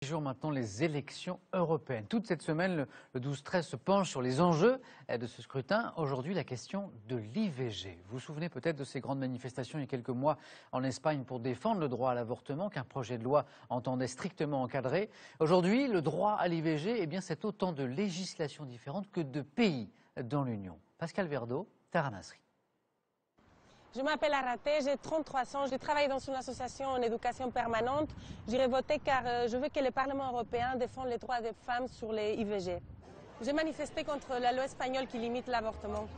Jours maintenant les élections européennes. Toute cette semaine, le 12-13 se penche sur les enjeux de ce scrutin. Aujourd'hui, la question de l'IVG. Vous vous souvenez peut-être de ces grandes manifestations il y a quelques mois en Espagne pour défendre le droit à l'avortement qu'un projet de loi entendait strictement encadrer. Aujourd'hui, le droit à l'IVG, eh bien, c'est autant de législations différentes que de pays dans l'Union. Pascal Verdeau, Tara Nasri. Je m'appelle Araté, j'ai 33 ans, je travaille dans une association en éducation permanente. J'irai voter car je veux que le Parlement européen défende les droits des femmes sur les IVG. J'ai manifesté contre la loi espagnole qui limite l'avortement.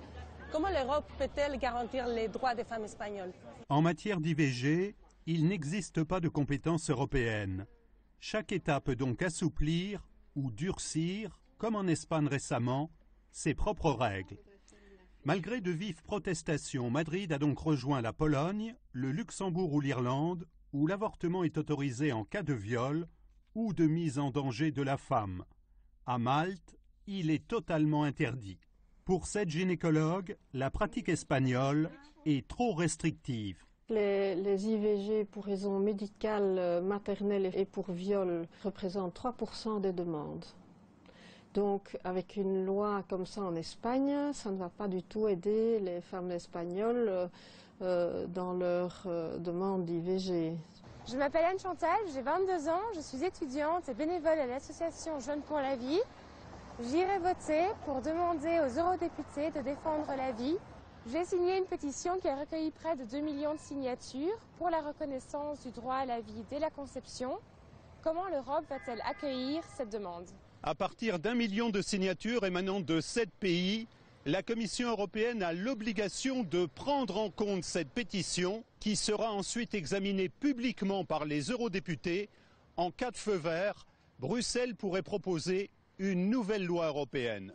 Comment l'Europe peut-elle garantir les droits des femmes espagnoles? En matière d'IVG, il n'existe pas de compétences européennes. Chaque État peut donc assouplir ou durcir, comme en Espagne récemment, ses propres règles. Malgré de vives protestations, Madrid a donc rejoint la Pologne, le Luxembourg ou l'Irlande, où l'avortement est autorisé en cas de viol ou de mise en danger de la femme. À Malte, il est totalement interdit. Pour cette gynécologue, la pratique espagnole est trop restrictive. Les IVG pour raisons médicales, maternelles et pour viol représentent 3% des demandes. Donc, avec une loi comme ça en Espagne, ça ne va pas du tout aider les femmes espagnoles dans leur demande d'IVG. Je m'appelle Anne Chantal, j'ai 22 ans, je suis étudiante et bénévole à l'association Jeunes pour la vie. J'irai voter pour demander aux eurodéputés de défendre la vie. J'ai signé une pétition qui a recueilli près de 2 millions de signatures pour la reconnaissance du droit à la vie dès la conception. Comment l'Europe va-t-elle accueillir cette demande ? À partir d'1 million de signatures émanant de 7 pays, la Commission européenne a l'obligation de prendre en compte cette pétition qui sera ensuite examinée publiquement par les eurodéputés. En cas de feu vert, Bruxelles pourrait proposer une nouvelle loi européenne.